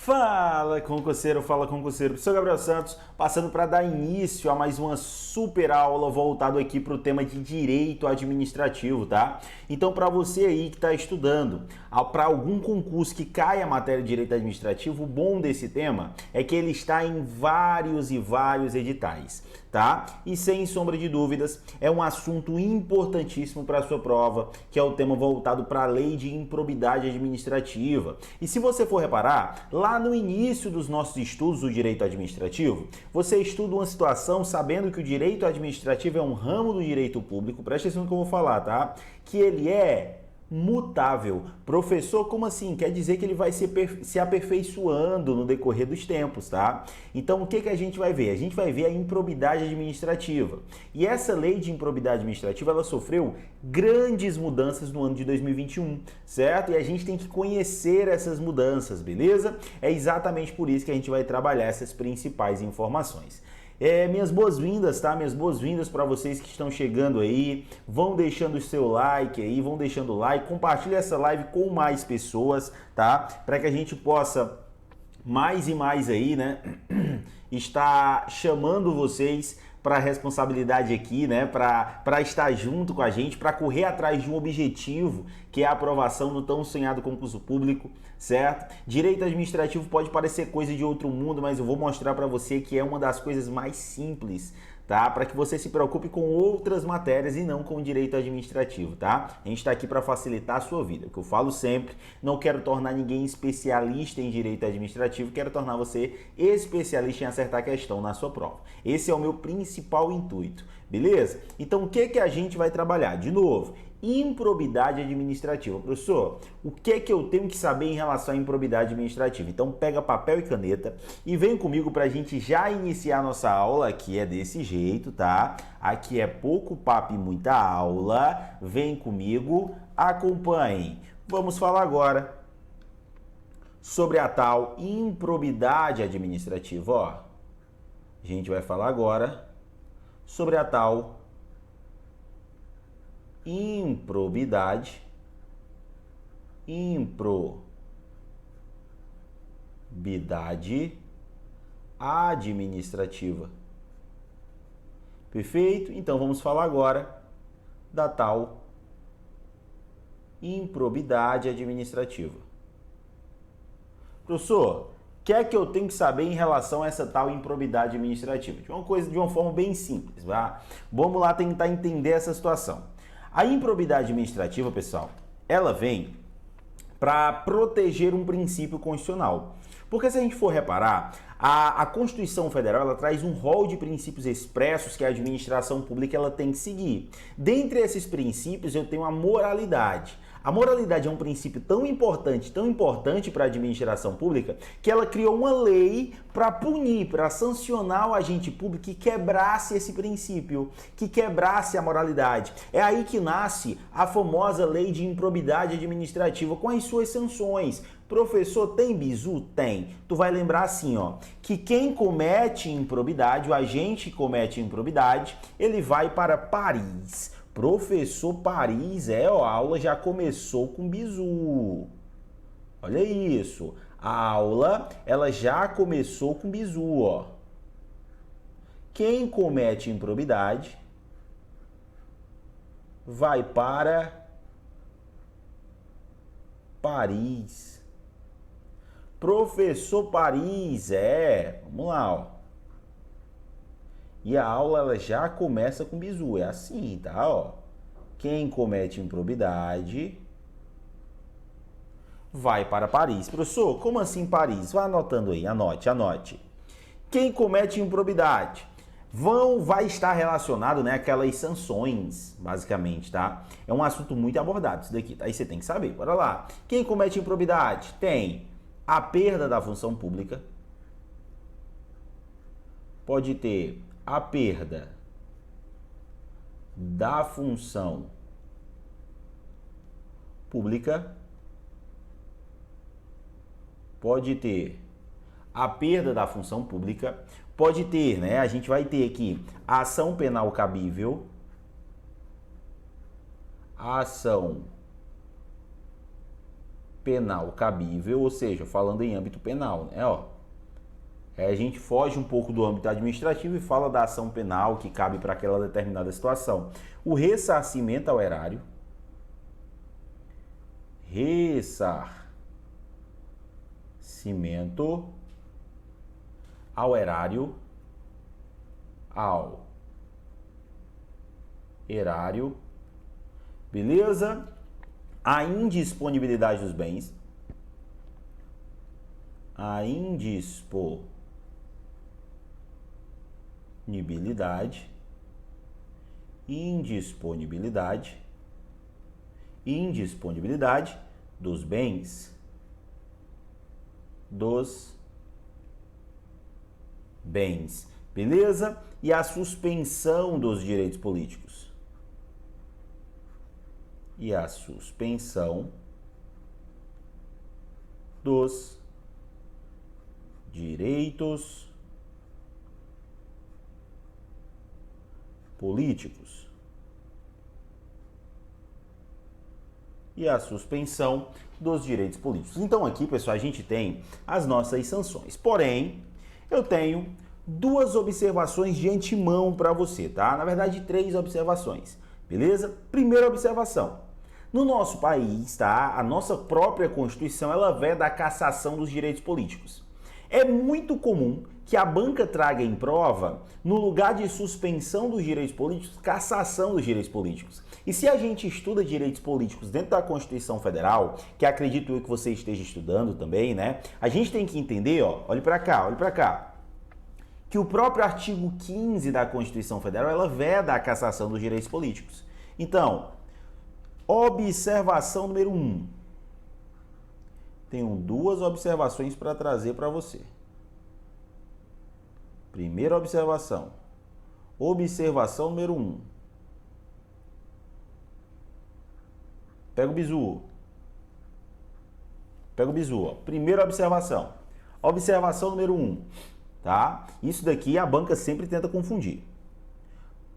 Fala concurseiro, professor Gabriel Santos, passando para dar início a mais uma super aula voltado aqui para o tema de direito administrativo, tá? Então, para você aí que está estudando para algum concurso que caia a matéria de direito administrativo, o bom desse tema é que ele está em vários editais, tá? E sem sombra de dúvidas, é um assunto importantíssimo para a sua prova, que é o tema voltado para a lei de improbidade administrativa. E se você for reparar, lá no início dos nossos estudos do direito administrativo, você estuda uma situação sabendo que o direito administrativo é um ramo do direito público, presta atenção no que eu vou falar, tá? Que ele é mutável. Professor, como assim? Quer dizer que ele vai se aperfeiçoando no decorrer dos tempos, tá? Então, o que a gente vai ver? A gente vai ver a improbidade administrativa. E essa lei de improbidade administrativa, ela sofreu grandes mudanças no ano de 2021, certo? E a gente tem que conhecer essas mudanças, beleza? É exatamente por isso que a gente vai trabalhar essas principais informações. Minhas boas-vindas, tá? Minhas boas-vindas para vocês que estão chegando aí. Vão deixando o seu like aí, vão deixando o like. Compartilha essa live com mais pessoas, tá? Para que a gente possa mais e mais aí, né? Estar chamando vocês para a responsabilidade aqui, né? Para estar junto com a gente, para correr atrás de um objetivo, que é a aprovação no tão sonhado concurso público, certo? Direito administrativo pode parecer coisa de outro mundo, mas eu vou mostrar para você que é uma das coisas mais simples, tá? Para que você se preocupe com outras matérias e não com o direito administrativo, tá? A gente está aqui para facilitar a sua vida. O que eu falo sempre, não quero tornar ninguém especialista em direito administrativo, quero tornar você especialista em acertar a questão na sua prova. Esse é o meu principal intuito, beleza? Então, o que a gente vai trabalhar? De novo, improbidade administrativa. Professor, o que eu tenho que saber em relação à improbidade administrativa? Então pega papel e caneta e vem comigo para a gente já iniciar a nossa aula. Aqui é desse jeito, tá? Aqui é pouco papo e muita aula. Vem comigo, acompanhe. Vamos falar agora sobre a tal improbidade administrativa. Ó, a gente vai falar agora sobre a tal improbidade administrativa. Perfeito? Então vamos falar agora da tal improbidade administrativa. Professor, o que é que eu tenho que saber em relação a essa tal improbidade administrativa? De uma forma bem simples, tá? Vamos lá tentar entender essa situação. A improbidade administrativa, pessoal, ela vem para proteger um princípio constitucional. Porque se a gente for reparar, a Constituição Federal ela traz um rol de princípios expressos que a administração pública ela tem que seguir. Dentre esses princípios, eu tenho a moralidade. A moralidade é um princípio tão importante para a administração pública, que ela criou uma lei para punir, para sancionar o agente público que quebrasse esse princípio, que quebrasse a moralidade. É aí que nasce a famosa lei de improbidade administrativa com as suas sanções. Professor, tem bizu? Tem. Tu vai lembrar assim, ó, que quem comete improbidade, o agente que comete improbidade, ele vai para Paris. Professor Paris, a aula já começou com bizu. Olha isso. A aula, ela já começou com bizu, ó. Quem comete improbidade vai para Paris. Professor Paris, vamos lá, ó. E a aula ela já começa com bizu, é assim, tá? Ó. Quem comete improbidade vai para Paris. Professor, como assim Paris? Vai anotando aí, anote. Quem comete improbidade vai estar relacionado, né, aquelas sanções, basicamente, tá? É um assunto muito abordado isso daqui, tá? Aí você tem que saber, bora lá. Quem comete improbidade tem a perda da função pública, pode ter a perda da função pública, pode ter a perda da função pública, pode ter, né? A gente vai ter aqui a ação penal cabível, a ação penal cabível, ou seja, falando em âmbito penal, né? A gente foge um pouco do âmbito administrativo e fala da ação penal que cabe para aquela determinada situação. O ressarcimento ao erário. Ressarcimento ao erário. Ao erário. Beleza? A indisponibilidade dos bens. A indisponibilidade dos bens. Beleza? E a suspensão dos direitos políticos. E a suspensão dos direitos políticos. E a suspensão dos direitos políticos. Então aqui, pessoal, a gente tem as nossas sanções. Porém, eu tenho duas observações de antemão para você, tá? Na verdade, 3 observações, beleza? Primeira observação. No nosso país, tá? A nossa própria Constituição, ela veda a cassação dos direitos políticos. É muito comum que a banca traga em prova, no lugar de suspensão dos direitos políticos, cassação dos direitos políticos. E se a gente estuda direitos políticos dentro da Constituição Federal, que acredito eu que você esteja estudando também, né? A gente tem que entender, olhe para cá, que o próprio artigo 15 da Constituição Federal, ela veda a cassação dos direitos políticos. Então, observação número 1. Tenho 2 observações para trazer para você. Primeira observação. Observação número 1. Pega o bizu. Primeira observação. Observação número 1. Tá? Isso daqui a banca sempre tenta confundir.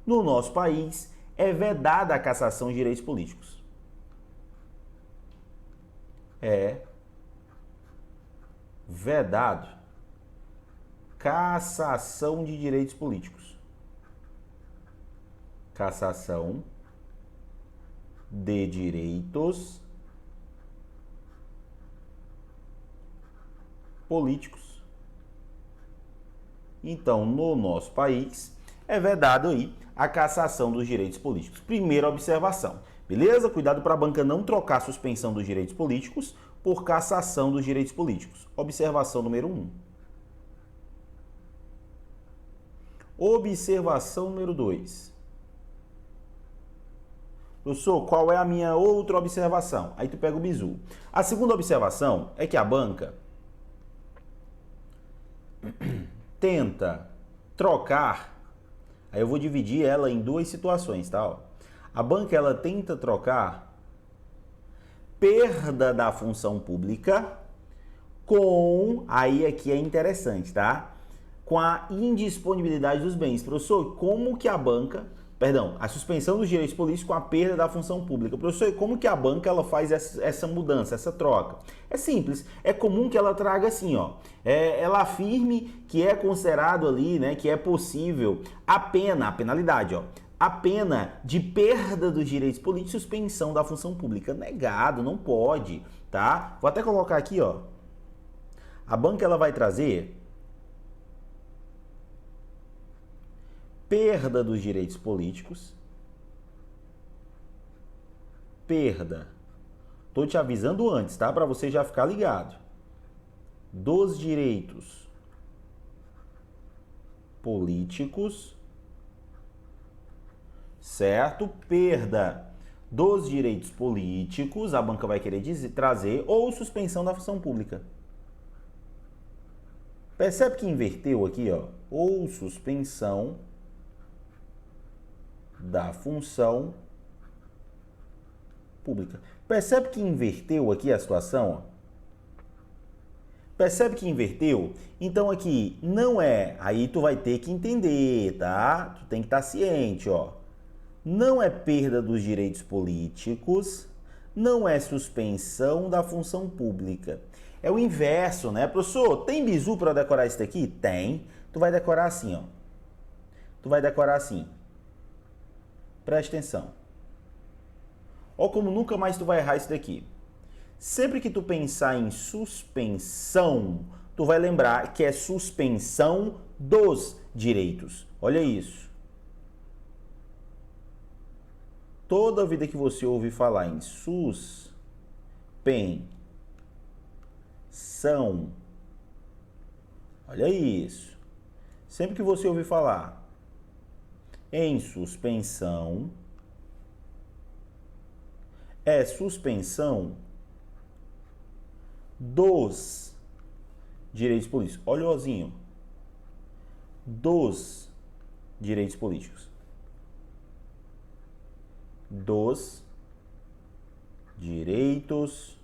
No nosso país, é vedada a cassação de direitos políticos. É vedado cassação de direitos políticos. Cassação de direitos políticos. Então, no nosso país, é vedado aí a cassação dos direitos políticos. Primeira observação, beleza? Cuidado para a banca não trocar a suspensão dos direitos políticos por cassação dos direitos políticos. Observação número 1. Observação número 2. Professor, qual é a minha outra observação? Aí tu pega o bizu. A segunda observação é que a banca tenta trocar, aí eu vou dividir ela em 2 situações, tá? A banca, ela tenta trocar perda da função pública com, aí aqui é interessante, tá? Com a indisponibilidade dos bens. Professor, como que a banca, a suspensão dos direitos políticos com a perda da função pública. Professor, como que a banca ela faz essa mudança, essa troca? É simples, é comum que ela traga assim, ela afirme que é considerado ali, né, que é possível a penalidade, a pena de perda dos direitos políticos e suspensão da função pública. Negado, não pode, tá? Vou até colocar aqui, a banca ela vai trazer perda dos direitos políticos, tô te avisando antes, tá? Para você já ficar ligado. Dos direitos políticos, certo? Perda dos direitos políticos, a banca vai querer trazer, ou suspensão da função pública. Percebe que inverteu aqui, ou suspensão da função pública. Percebe que inverteu aqui a situação? Percebe que inverteu? Então aqui não é, aí tu vai ter que entender, tá? Tu tem que estar ciente, Não é perda dos direitos políticos, não é suspensão da função pública. É o inverso, né? Professor, tem bizu para decorar isso daqui? Tem. Tu vai decorar assim, ó. Tu vai decorar assim. Presta atenção. Ó como nunca mais tu vai errar isso daqui. Sempre que tu pensar em suspensão, tu vai lembrar que é suspensão dos direitos. Olha isso. Toda vida que você ouve falar em suspensão, olha isso. Sempre que você ouvir falar em suspensão, é suspensão dos direitos políticos. Olha o ozinho. Dos direitos políticos. Dos direitos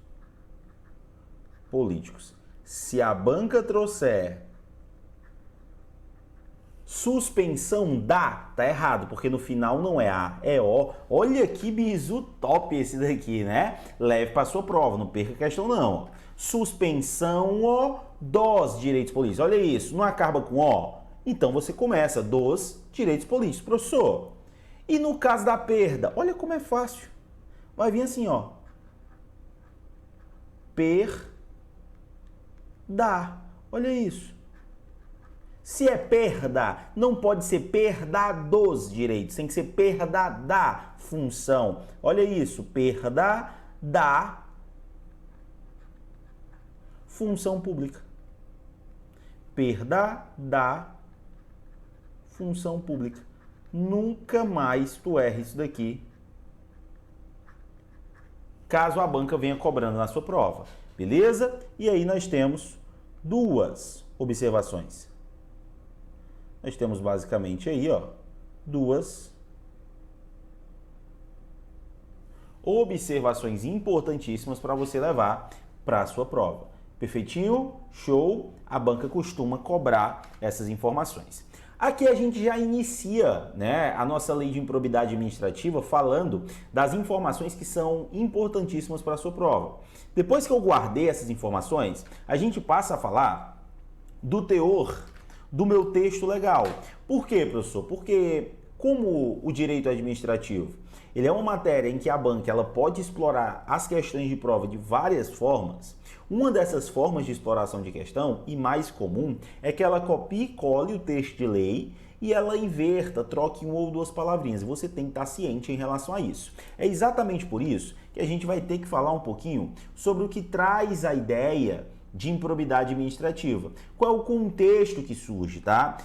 políticos. Se a banca trouxer suspensão da, tá errado, porque no final não é A, é O. Olha que bizu top esse daqui, né? Leve para sua prova, não perca a questão não. Suspensão dos direitos políticos. Olha isso, não acaba com O? Então você começa dos direitos políticos, professor. E no caso da perda, olha como é fácil. Vai vir assim, ó. Perda. Olha isso. Se é perda, não pode ser perda dos direitos, tem que ser perda da função. Olha isso, perda da função pública. Perda da função pública. Nunca mais tu erra isso daqui, caso a banca venha cobrando na sua prova, beleza? E aí nós temos duas observações. Nós temos basicamente aí, ó, duas observações importantíssimas para você levar para a sua prova. Perfeitinho? Show? A banca costuma cobrar essas informações. Aqui a gente já inicia, né, a nossa lei de improbidade administrativa falando das informações que são importantíssimas para a sua prova. Depois que eu guardei essas informações, a gente passa a falar do teor do meu texto legal. Por quê, professor? Porque como o direito administrativo, ele é uma matéria em que a banca ela pode explorar as questões de prova de várias formas. Uma dessas formas de exploração de questão, e mais comum, é que ela copie e cole o texto de lei e ela inverta, troque uma ou duas palavrinhas. Você tem que estar ciente em relação a isso. É exatamente por isso que a gente vai ter que falar um pouquinho sobre o que traz a ideia de improbidade administrativa. Qual é o contexto que surge, tá?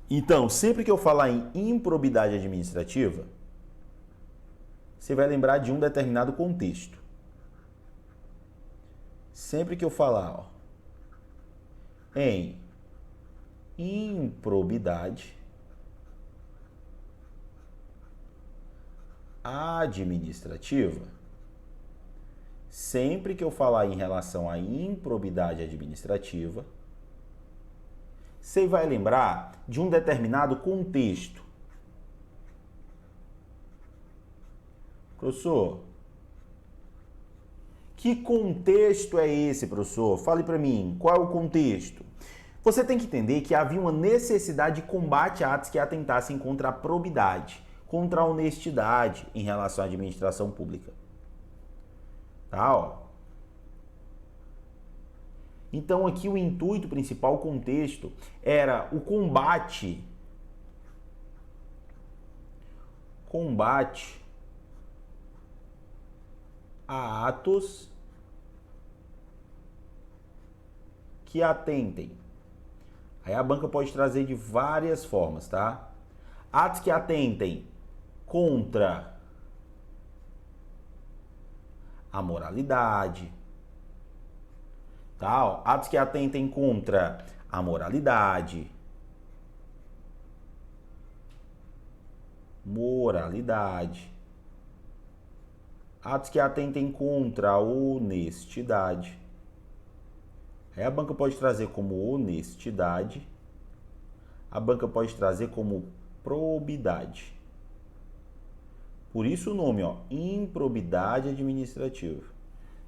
Então, sempre que eu falar em improbidade administrativa, você vai lembrar de um determinado contexto. Sempre que eu falar, ó, em improbidade administrativa, sempre que eu falar em relação à improbidade administrativa, você vai lembrar de um determinado contexto. Professor, que contexto é esse, professor? Fale para mim, qual é o contexto? Você tem que entender que havia uma necessidade de combate a atos que atentassem contra a probidade, contra a honestidade em relação à administração pública. Tá, ó. Então aqui o intuito principal, o contexto, era o combate a atos que atentem. Aí a banca pode trazer de várias formas, tá? Atos que atentem contra a moralidade, tá? Ó, atos que atentem contra a moralidade, atos que atentem contra a honestidade. Aí a banca pode trazer como honestidade, a banca pode trazer como probidade. Por isso o nome, ó, improbidade administrativa,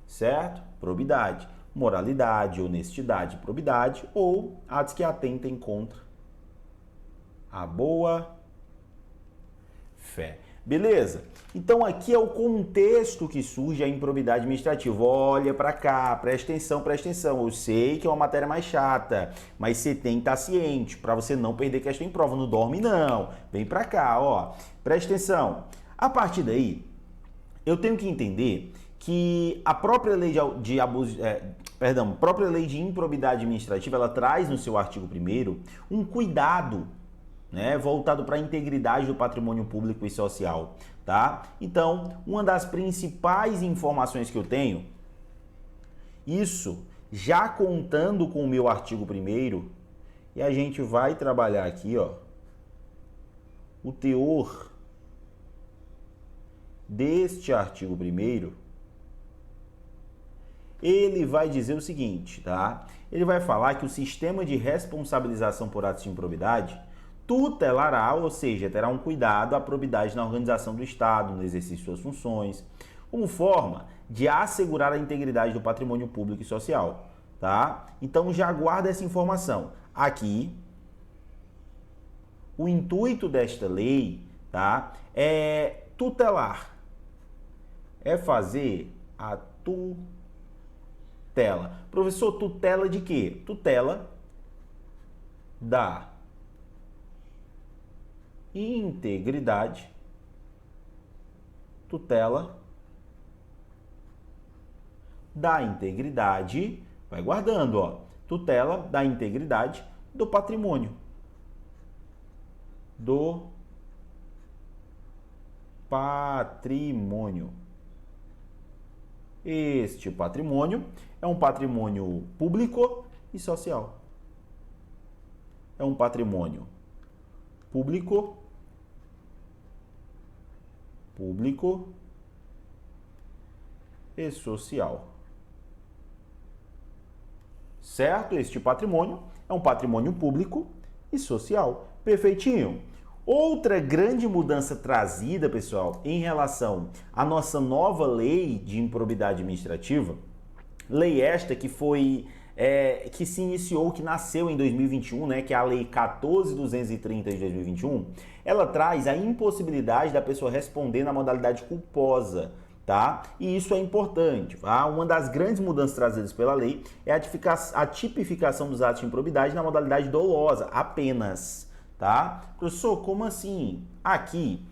certo? Probidade, moralidade, honestidade, probidade ou atos que atentem contra a boa fé. Beleza? Então aqui é o contexto que surge a improbidade administrativa. Olha para cá, presta atenção, presta atenção. Eu sei que é uma matéria mais chata, mas você tem que estar ciente para você não perder questão em prova. Não dorme não. Vem para cá, ó. Presta atenção. A partir daí, eu tenho que entender que a própria lei própria lei de improbidade administrativa, ela traz no seu artigo 1º um cuidado, né, voltado para a integridade do patrimônio público e social, tá? Então, uma das principais informações que eu tenho, isso já contando com o meu artigo 1º, e a gente vai trabalhar aqui, ó, o teor deste artigo 1º, ele vai dizer o seguinte, tá? Ele vai falar que o sistema de responsabilização por atos de improbidade tutelará, ou seja, terá um cuidado à probidade na organização do Estado, no exercício de suas funções, como forma de assegurar a integridade do patrimônio público e social, tá? Então já guarda essa informação. Aqui, o intuito desta lei, tá, é tutelar, é fazer a tutela. Professor, tutela de quê? Tutela da integridade, tutela da integridade, vai guardando, ó, tutela da integridade do patrimônio, Este patrimônio é um patrimônio público e social. É um patrimônio público e social. Certo? Este patrimônio é um patrimônio público e social. Perfeitinho? Outra grande mudança trazida, pessoal, em relação à nossa nova lei de improbidade administrativa, lei esta que foi que se iniciou, que nasceu em 2021, né, que é a Lei 14.230 de 2021, ela traz a impossibilidade da pessoa responder na modalidade culposa, tá? E isso é importante, tá? Uma das grandes mudanças trazidas pela lei é a tipificação dos atos de improbidade na modalidade dolosa, apenas, tá? Professor, como assim? Aqui,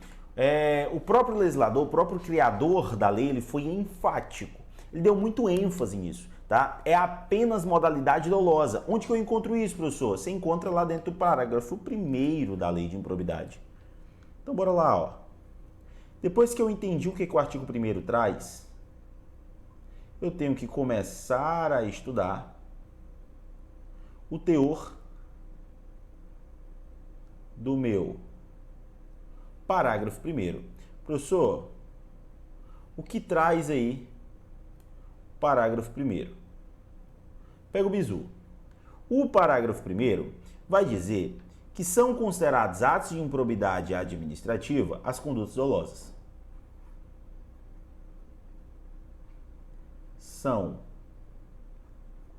o próprio legislador, o próprio criador da lei, ele foi enfático, ele deu muito ênfase nisso. Tá? É apenas modalidade dolosa. Onde que eu encontro isso, professor? Você encontra lá dentro do parágrafo 1º da lei de improbidade. Então, bora lá, ó. Depois que eu entendi o que o artigo 1º traz, eu tenho que começar a estudar o teor do meu parágrafo 1º. Professor, o que traz aí parágrafo 1º? Pega o bizu. O parágrafo 1º vai dizer que são considerados atos de improbidade administrativa as condutas dolosas. São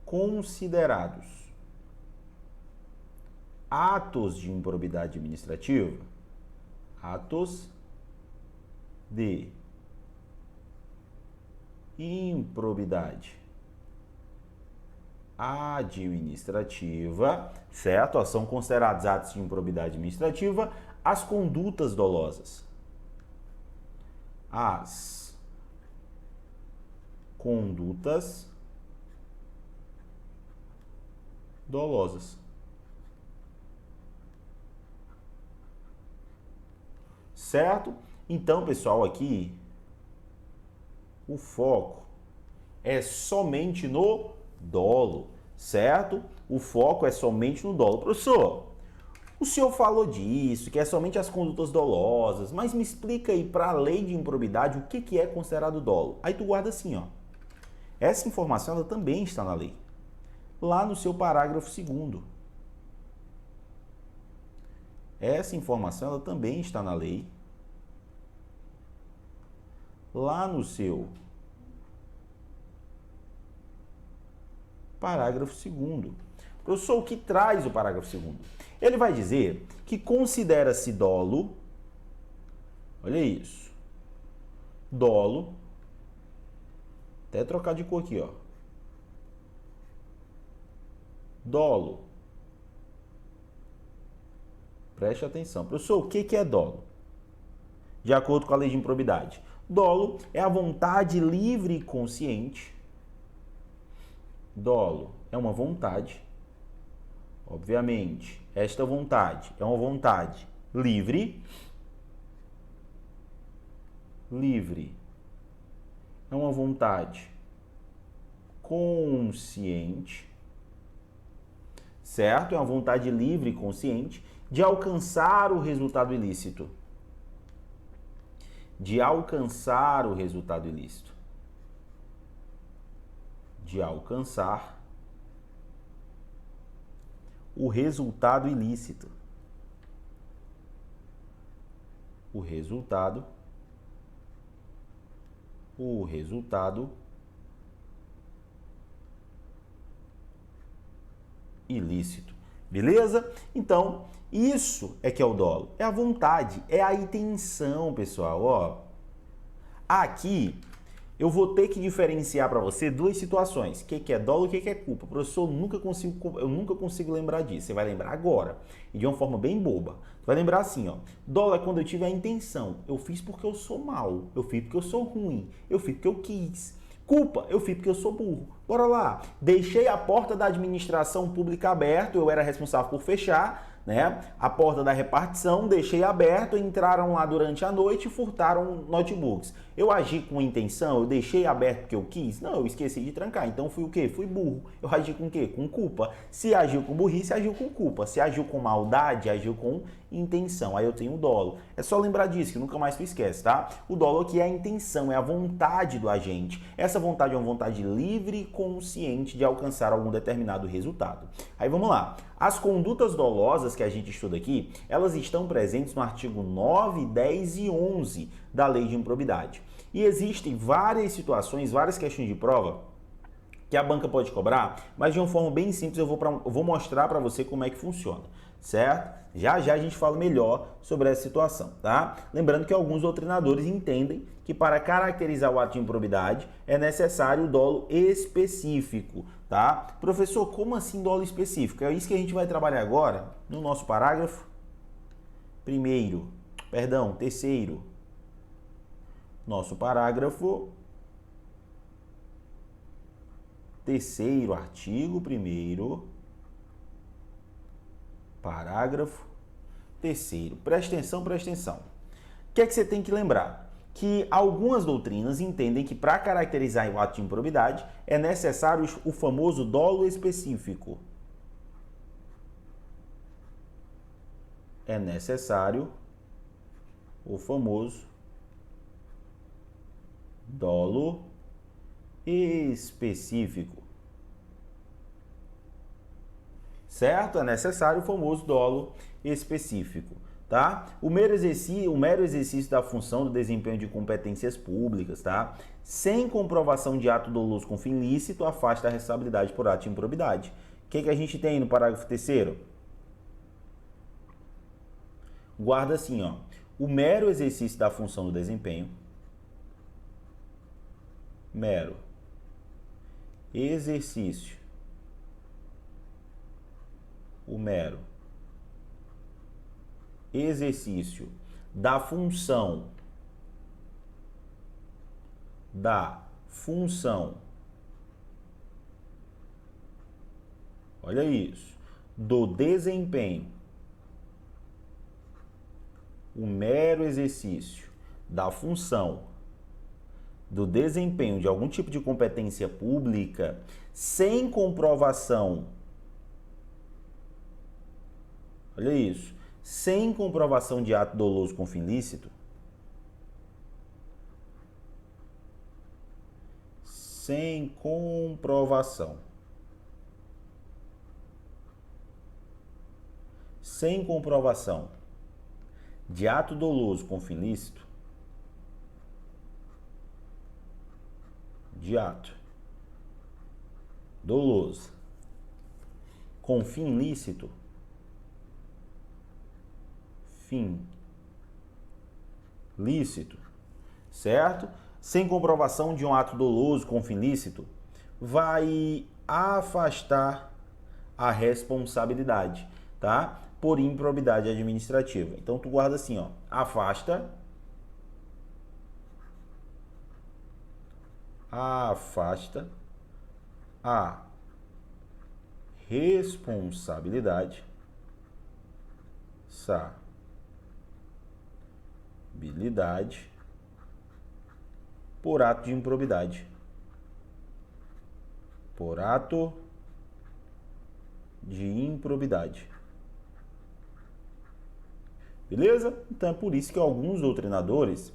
considerados atos de improbidade administrativa, atos de improbidade administrativa, certo? São considerados atos de improbidade administrativa as condutas dolosas. As condutas dolosas. Certo? Então, pessoal, aqui o foco é somente no dolo, certo? O foco é somente no dolo. Professor, o senhor falou disso, que é somente as condutas dolosas, mas me explica aí para a lei de improbidade o que é considerado dolo. Aí tu guarda assim, ó. Essa informação ela também está na lei, lá no seu parágrafo 2º. Essa informação ela também está na lei, lá no seu parágrafo 2º. Professor, o que traz o parágrafo 2º? Ele vai dizer que considera-se dolo, olha isso, dolo, até trocar de cor aqui, ó, dolo. Preste atenção. Professor, o que é dolo? De acordo com a lei de improbidade. Dolo é a vontade livre e consciente. Dolo é uma vontade. Obviamente, esta vontade é uma vontade livre. Livre é uma vontade consciente. Certo? É uma vontade livre e consciente de alcançar o resultado ilícito. De alcançar o resultado ilícito. De alcançar o resultado ilícito. O resultado ilícito. Beleza? Então, isso é que é o dolo. É a vontade, é a intenção, pessoal. Ó, aqui eu vou ter que diferenciar para você duas situações. O que é dolo e o que é culpa. Professor, eu nunca consigo lembrar disso. Você vai lembrar agora. E de uma forma bem boba. Você vai lembrar assim, ó. Dolo é quando eu tive a intenção. Eu fiz porque eu sou mau. Eu fiz porque eu sou ruim. Eu fiz porque eu quis. Culpa, eu fiz porque eu sou burro. Bora lá. Deixei a porta da administração pública aberta. Eu era responsável por fechar, né? A porta da repartição, deixei aberto, entraram lá durante a noite e furtaram notebooks. Eu agi com intenção, eu deixei aberto porque eu quis? Não, eu esqueci de trancar. Então fui o quê? Fui burro. Eu agi com o quê? Com culpa. Se agiu com burrice, agiu com culpa. Se agiu com maldade, agiu com intenção. Aí eu tenho o dolo. É só lembrar disso, que nunca mais tu esquece, tá? O dolo aqui é a intenção, é a vontade do agente. Essa vontade é uma vontade livre e consciente de alcançar algum determinado resultado. Aí vamos lá. As condutas dolosas que a gente estuda aqui, elas estão presentes no artigo 9, 10 e 11 da Lei de Improbidade. E existem várias situações, várias questões de prova que a banca pode cobrar, mas de uma forma bem simples eu vou mostrar para você como é que funciona, certo? Já já a gente fala melhor sobre essa situação, tá? Lembrando que alguns doutrinadores entendem que para caracterizar o ato de improbidade é necessário o dolo específico, tá? Professor, como assim dolo específico? É isso que a gente vai trabalhar agora no nosso parágrafo terceiro. Nosso parágrafo terceiro, artigo 1º, parágrafo 3º. Preste atenção, preste atenção. O que é que você tem que lembrar? Que algumas doutrinas entendem que para caracterizar o ato de improbidade é necessário o famoso dolo específico. É necessário o famoso dolo específico. Certo? É necessário o famoso dolo específico, tá? O mero exercício da função do desempenho de competências públicas, tá? Sem comprovação de ato doloso com fim lícito, afasta a responsabilidade por ato de improbidade. O que a gente tem no parágrafo 3º? Guarda assim, ó. O mero exercício da função do desempenho, mero exercício, o mero exercício da função olha isso, do desempenho, o mero exercício da função do desempenho de algum tipo de competência pública sem comprovação, olha isso, sem comprovação de ato doloso com fim lícito, sem comprovação de ato doloso com fim lícito, de ato doloso com fim lícito, certo? Sem comprovação de um ato doloso com fim lícito, vai afastar a responsabilidade, tá? Por improbidade administrativa. Então, tu guarda assim, ó, afasta a responsabilidade por ato de improbidade. Por ato de improbidade. Beleza? Então é por isso que alguns doutrinadores,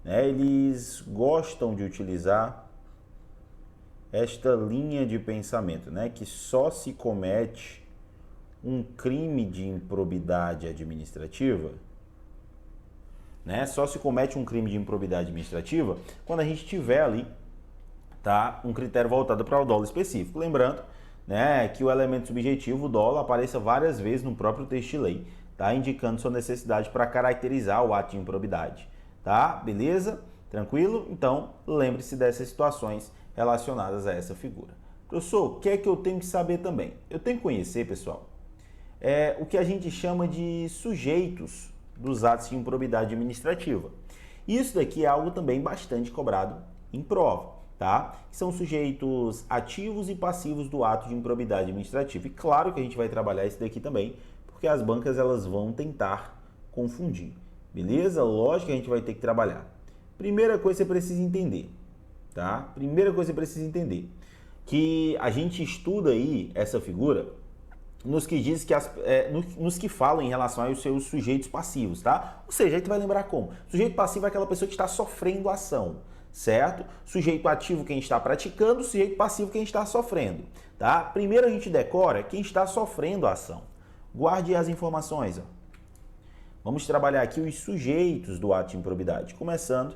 né, eles gostam de utilizar esta linha de pensamento, né, que só se comete um crime de improbidade administrativa, né, só se comete um crime de improbidade administrativa quando a gente tiver ali, tá, um critério voltado para o dolo específico. Lembrando, né, que o elemento subjetivo, o dolo, apareça várias vezes no próprio texto de lei, tá, indicando sua necessidade para caracterizar o ato de improbidade, tá? Beleza? Tranquilo? Então, lembre-se dessas situações relacionadas a essa figura. Professor, o que é que eu tenho que saber também? Eu tenho que conhecer, pessoal, o que a gente chama de sujeitos dos atos de improbidade administrativa. Isso daqui é algo também bastante cobrado em prova, tá? São sujeitos ativos e passivos do ato de improbidade administrativa. E claro que a gente vai trabalhar isso daqui também, porque as bancas elas vão tentar confundir, beleza? Lógico que a gente vai ter que trabalhar. Primeira coisa que você precisa entender, tá? Primeira coisa que você precisa entender, que a gente estuda aí essa figura nos que diz que nos que falam em relação aos seus sujeitos passivos, tá? Ou seja, aí tu vai lembrar como? Sujeito passivo é aquela pessoa que está sofrendo a ação, certo? Sujeito ativo quem está praticando, sujeito passivo quem está sofrendo, tá? Primeiro a gente decora quem está sofrendo a ação. Guarde as informações, ó. Vamos trabalhar aqui os sujeitos do ato de improbidade, começando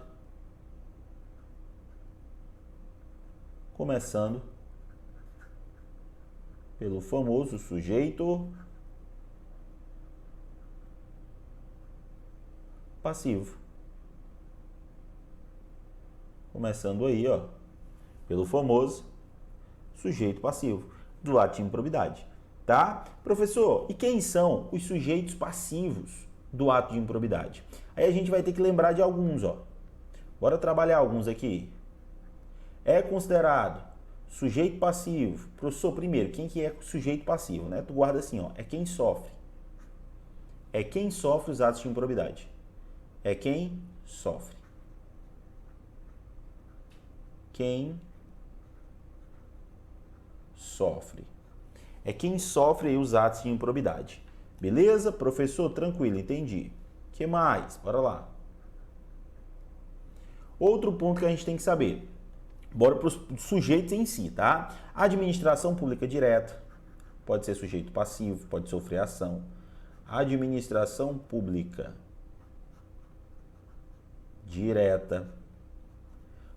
pelo famoso sujeito passivo. Começando aí, ó, pelo famoso sujeito passivo do ato de improbidade, tá? Professor, e quem são os sujeitos passivos do ato de improbidade? Aí a gente vai ter que lembrar de alguns, ó. Bora trabalhar alguns aqui. É considerado sujeito passivo. Professor, primeiro, quem que é sujeito passivo, né? Tu guarda assim, ó, é quem sofre. É quem sofre os atos de improbidade. É quem sofre. Quem sofre. É quem sofre aí os atos de improbidade. Beleza? Professor, tranquilo, entendi. O que mais? Bora lá. Outro ponto que a gente tem que saber. Bora para os sujeitos em si, tá? Administração pública direta. Pode ser sujeito passivo, pode sofrer ação. Administração pública direta.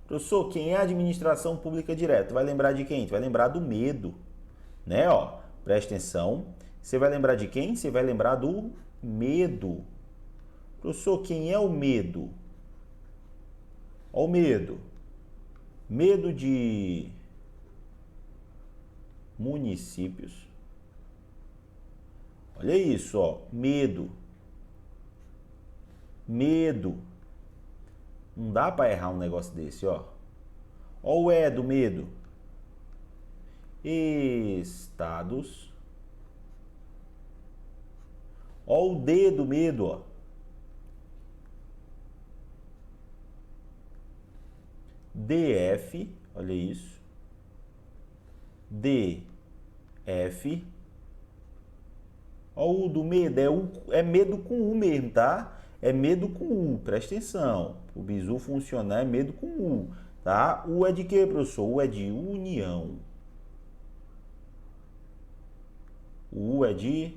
Professor, quem é a administração pública direta? Vai lembrar de quem? Tu vai lembrar do medo, né? Ó, presta atenção. Você vai lembrar de quem? Você vai lembrar do medo. Professor, quem é o medo? Ó, o medo. Medo de municípios. Olha isso, ó. Medo. Medo. Não dá para errar um negócio desse, ó. Ó o E do medo. Estados. Ó o D do medo, ó. DF, olha isso. DF. Ó, o do medo é medo com U mesmo, tá? É medo com U, presta atenção. O bizu funcionar é medo com U, tá? U é de quê, professor? U é de união. U é de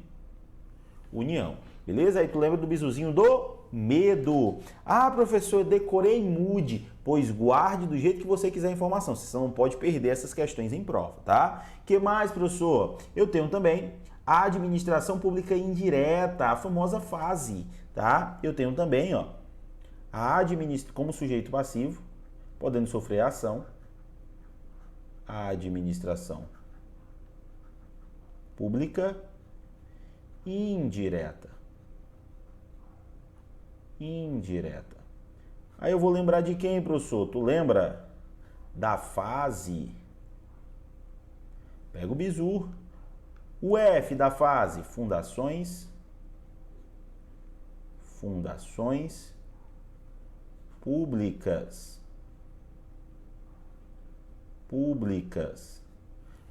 união. Beleza? Aí tu lembra do bizuzinho do Medo. Ah, professor, eu decorei, mude. Pois guarde do jeito que você quiser a informação. Você não pode perder essas questões em prova, tá? O que mais, professor? Eu tenho também a administração pública indireta, a famosa fase, tá? Eu tenho também, ó, como sujeito passivo, podendo sofrer ação, a administração pública indireta. Indireta. Aí eu vou lembrar de quem, professor? Tu lembra da fase? Pega o bizu. O F da fase, fundações públicas.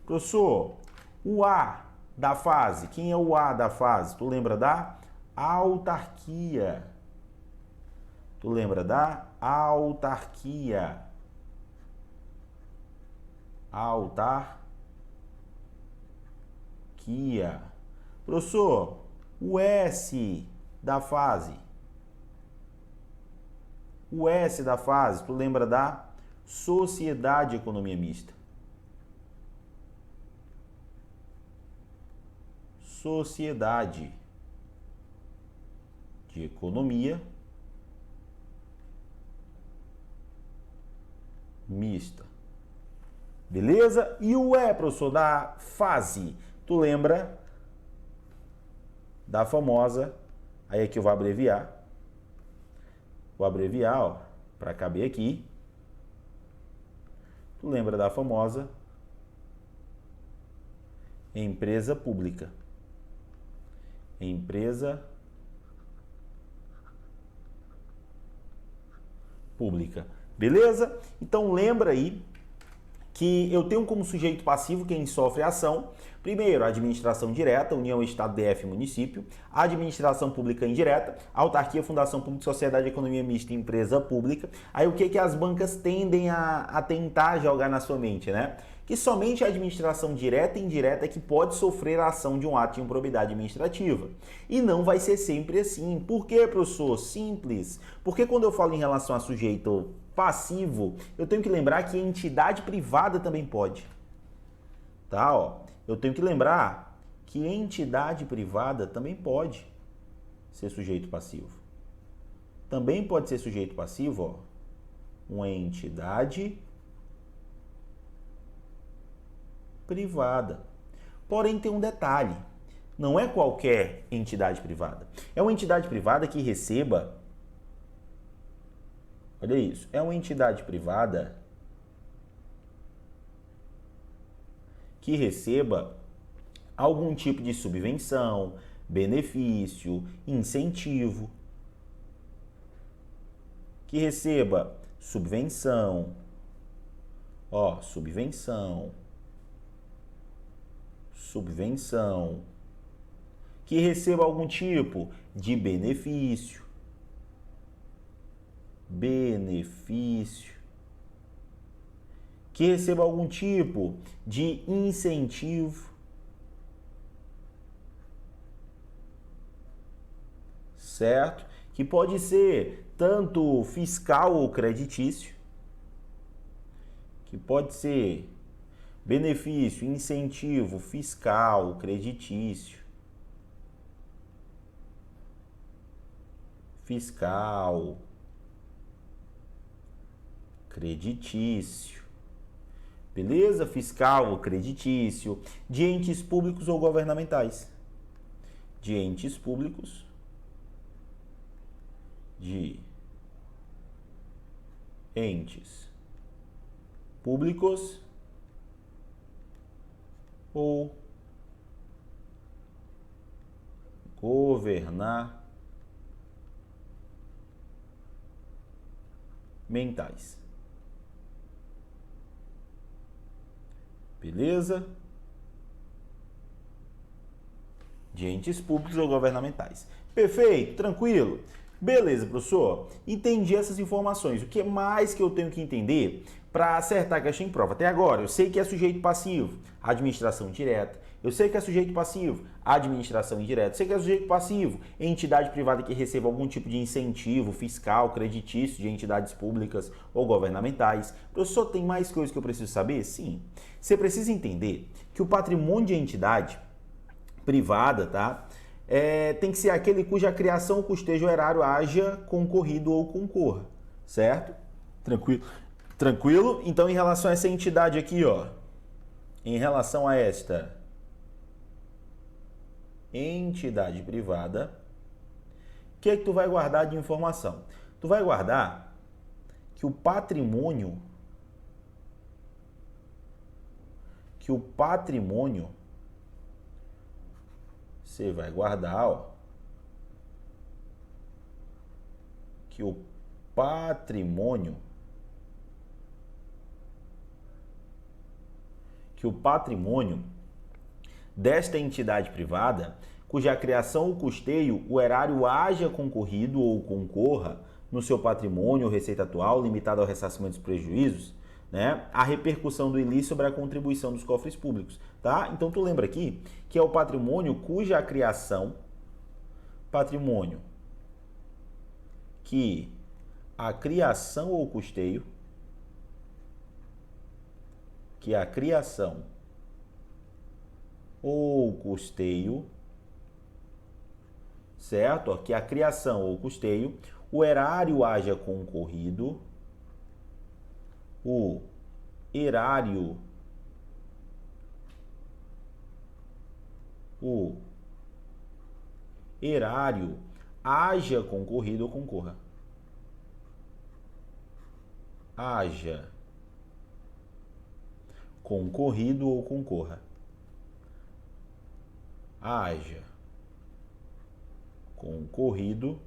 Professor, o A da fase, quem é o A da fase? Tu lembra da autarquia. Professor, o S da fase. Tu lembra da sociedade e economia mista. Sociedade de economia mista. Beleza? E o E, professor, da fase? Tu lembra da famosa, aí aqui eu vou abreviar, ó, para caber aqui. Tu lembra da famosa empresa pública. Beleza? Então lembra aí que eu tenho como sujeito passivo quem sofre a ação. Primeiro, a administração direta, União, Estado, DF, município. A administração pública indireta, autarquia, fundação pública, sociedade, economia mista, empresa pública. Aí o que as bancas tendem a tentar jogar na sua mente, né? Que somente a administração direta e indireta é que pode sofrer a ação de um ato de improbidade administrativa. E não vai ser sempre assim. Por quê, professor? Simples. Porque quando eu falo em relação a sujeito passivo, eu tenho que lembrar que entidade privada também pode. Tá, ó. Eu tenho que lembrar que entidade privada também pode ser sujeito passivo. Também pode ser sujeito passivo, ó, uma entidade privada. Porém, tem um detalhe. Não é qualquer entidade privada. É uma entidade privada que receba... Olha isso. É uma entidade privada que receba algum tipo de subvenção, benefício, incentivo. Que receba subvenção. Ó, subvenção. Que receba algum tipo de benefício. Que receba algum tipo de incentivo. Certo? Que pode ser tanto fiscal ou creditício. Que pode ser benefício, incentivo, fiscal, creditício. Beleza? Fiscal ou creditício. De entes públicos ou governamentais. De entes públicos ou governamentais. Beleza? De entes públicos ou governamentais. Perfeito? Tranquilo? Beleza, professor. Entendi essas informações. O que mais que eu tenho que entender para acertar a questão em prova? Até agora, eu sei que é sujeito passivo, administração direta. Eu sei que é sujeito passivo, administração indireta. Eu sei que é sujeito passivo, entidade privada que receba algum tipo de incentivo fiscal, creditício de entidades públicas ou governamentais. Professor, tem mais coisas que eu preciso saber? Sim. Você precisa entender que o patrimônio de entidade privada, tá? Tem que ser aquele cuja criação, custeio ou erário haja concorrido ou concorra, certo? Tranquilo? Tranquilo? Então, em relação a essa entidade aqui, ó, em relação a esta entidade privada, o que é que tu vai guardar de informação? Tu vai guardar que o patrimônio você vai guardar, ó, que o patrimônio desta entidade privada, cuja criação ou custeio o erário haja concorrido ou concorra no seu patrimônio ou receita atual, limitado ao ressarcimento dos prejuízos, né, a repercussão do ilícito sobre a contribuição dos cofres públicos, tá? Então tu lembra aqui que é o patrimônio cuja criação, que a criação ou custeio, certo? Que a criação ou custeio, o erário haja concorrido, o erário haja concorrido ou concorra. Haja concorrido ou concorra. Haja concorrido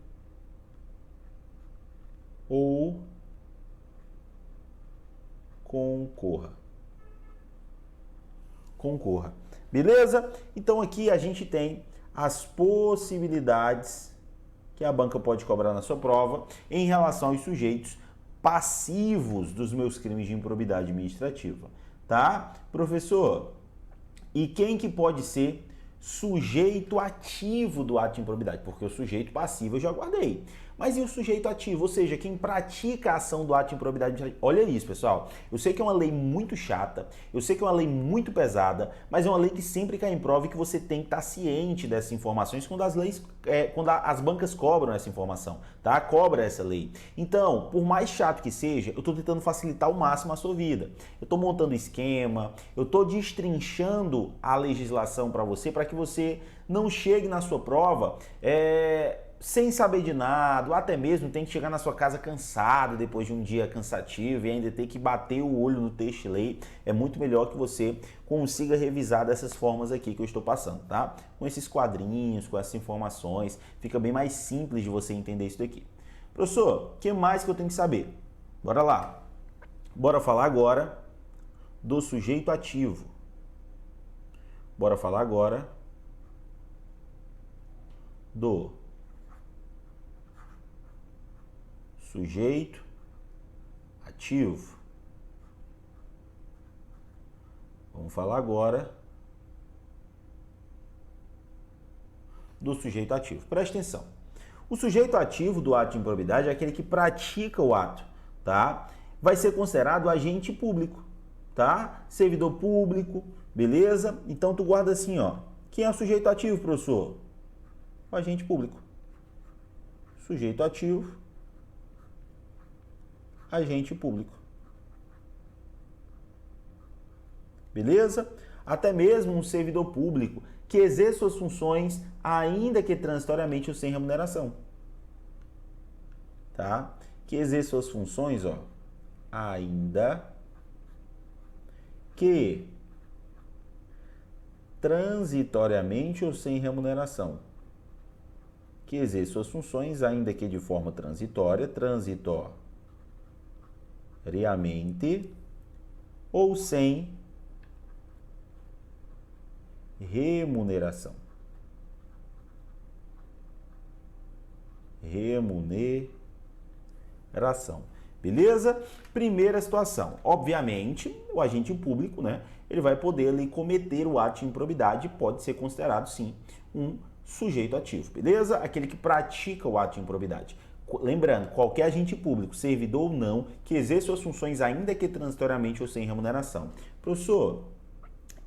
ou concorra. Beleza? Então aqui a gente tem as possibilidades que a banca pode cobrar na sua prova em relação aos sujeitos passivos dos meus crimes de improbidade administrativa, tá? Professor, e quem que pode ser sujeito ativo do ato de improbidade? Porque o sujeito passivo eu já guardei. Mas e o sujeito ativo? Ou seja, quem pratica a ação do ato de improbidade? Olha isso, pessoal. Eu sei que é uma lei muito chata, eu sei que é uma lei muito pesada, mas é uma lei que sempre cai em prova e que você tem que estar ciente dessas informações quando as bancas cobram essa informação, tá? Cobra essa lei. Então, por mais chato que seja, eu estou tentando facilitar ao máximo a sua vida. Eu estou montando esquema, eu estou destrinchando a legislação para você que você não chegue na sua prova sem saber de nada, ou até mesmo tem que chegar na sua casa cansado depois de um dia cansativo e ainda ter que bater o olho no texto e lei. É muito melhor que você consiga revisar dessas formas aqui que eu estou passando, tá? Com esses quadrinhos, com essas informações, fica bem mais simples de você entender isso daqui. Professor, o que mais que eu tenho que saber? Bora lá. Bora falar agora do sujeito ativo. Bora falar agora do sujeito ativo. Vamos falar agora do sujeito ativo. Presta atenção. O sujeito ativo do ato de improbidade é aquele que pratica o ato, tá? Vai ser considerado agente público, tá? Servidor público, beleza? Então tu guarda assim, ó. Quem é o sujeito ativo, professor? O agente público. Sujeito ativo, agente público. Beleza? Até mesmo um servidor público que exerce suas funções, ainda que transitoriamente ou sem remuneração. Tá? Que exerce suas funções, ó, ainda que transitoriamente ou sem remuneração. Que exerce suas funções, ainda que de forma transitoriamente ou sem remuneração. Remuneração. beleza? Primeira situação, obviamente, o agente público, né, ele vai poder ali cometer o ato de improbidade e pode ser considerado, sim, um sujeito ativo, beleza? Aquele que pratica o ato de improbidade. Lembrando, qualquer agente público, servidor ou não, que exerce suas funções ainda que transitoriamente ou sem remuneração. Professor,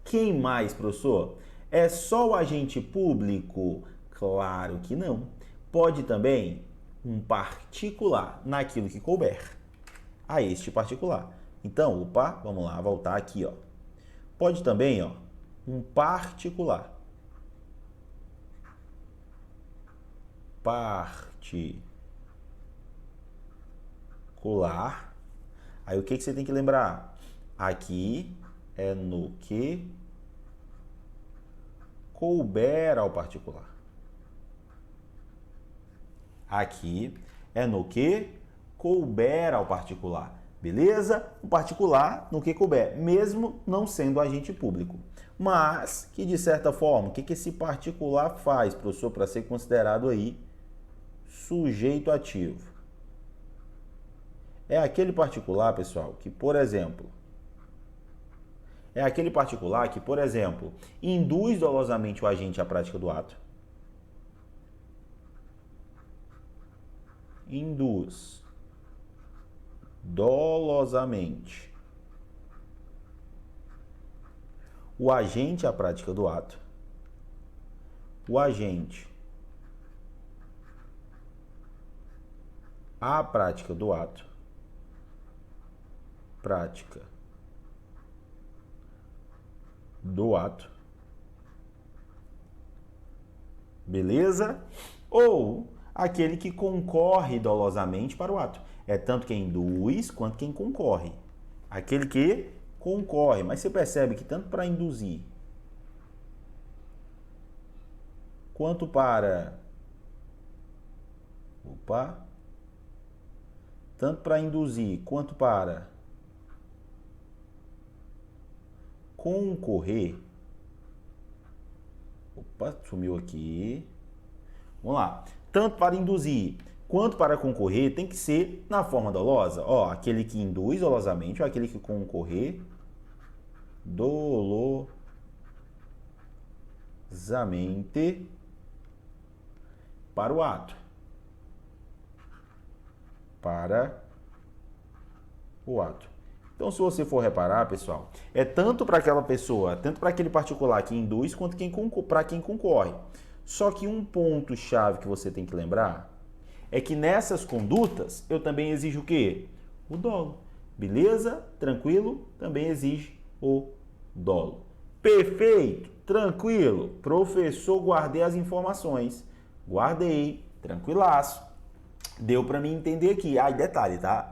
quem mais, professor? É só o agente público? Claro que não. Pode também um particular, naquilo que couber a este particular. Então, opa, vamos lá, voltar aqui, ó. Pode também, ó, um particular. Particular. Aí o que você tem que lembrar? Aqui é no que couber ao particular. Aqui é no que couber ao particular. Beleza? O particular no que couber, mesmo não sendo agente público. Mas que, de certa forma, o que esse particular faz, professor, para ser considerado aí sujeito ativo? É aquele particular, pessoal, que, por exemplo, induz dolosamente o agente à prática do ato. Induz dolosamente o agente à prática do ato. O agente à prática do ato. Prática do ato. Beleza? Ou aquele que concorre dolosamente para o ato. É tanto quem induz quanto quem concorre. Aquele que concorre. Mas você percebe que tanto para induzir quanto para... Tanto para induzir quanto para concorrer... sumiu aqui. Vamos lá. Tanto para induzir quanto para concorrer tem que ser na forma dolosa. Ó, aquele que induz dolosamente ou aquele que concorrer dolosamente para o ato. Para o ato. Então, se você for reparar, pessoal, é tanto para aquela pessoa, tanto para aquele particular que induz, quanto para quem concorre. Só que um ponto-chave que você tem que lembrar é que nessas condutas eu também exijo o quê? O dolo. Beleza? Tranquilo? Também exige o dolo. Perfeito? Tranquilo? Professor, guardei as informações. Guardei. Tranquilaço. Deu para mim entender aqui. Ah, e detalhe, tá?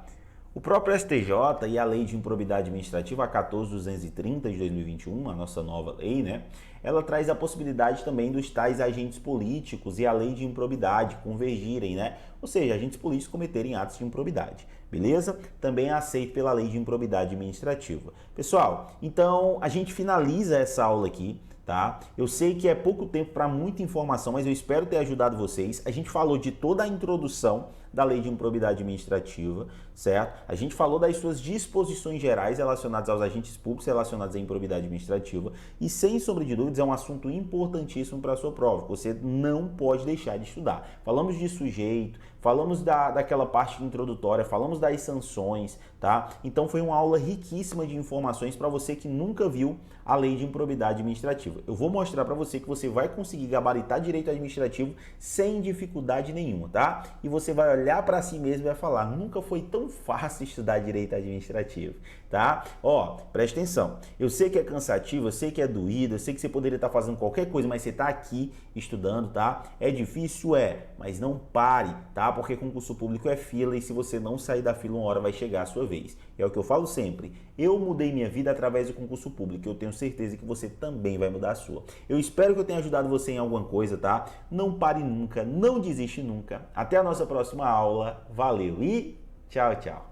O próprio STJ e a Lei de Improbidade Administrativa, a 14.230 de 2021, a nossa nova lei, né? Ela traz a possibilidade também dos tais agentes políticos e a Lei de Improbidade convergirem, né? Ou seja, agentes políticos cometerem atos de improbidade, beleza? Também é aceito pela Lei de Improbidade Administrativa. Pessoal, então a gente finaliza essa aula aqui, tá? Eu sei que é pouco tempo para muita informação, mas eu espero ter ajudado vocês. A gente falou de toda a introdução da Lei de Improbidade Administrativa, certo? A gente falou das suas disposições gerais relacionadas aos agentes públicos relacionados à improbidade administrativa e, sem sombra de dúvidas, é um assunto importantíssimo para a sua prova, que você não pode deixar de estudar. Falamos de sujeito, falamos daquela parte introdutória, falamos das sanções, tá? Então foi uma aula riquíssima de informações para você que nunca viu a Lei de Improbidade Administrativa. Eu vou mostrar para você que você vai conseguir gabaritar direito administrativo sem dificuldade nenhuma, tá? E você vai olhar para si mesmo e vai falar, nunca foi tão fácil estudar direito administrativo, tá? Ó, presta atenção. Eu sei que é cansativo, eu sei que é doído, eu sei que você poderia estar fazendo qualquer coisa, mas você está aqui estudando, tá? É difícil, mas não pare, tá? Porque concurso público é fila e se você não sair da fila, uma hora vai chegar a sua vez. É o que eu falo sempre. Eu mudei minha vida através do concurso público. Eu tenho certeza que você também vai mudar a sua. Eu espero que eu tenha ajudado você em alguma coisa, tá? Não pare nunca, não desiste nunca. Até a nossa próxima aula. Valeu e tchau, tchau.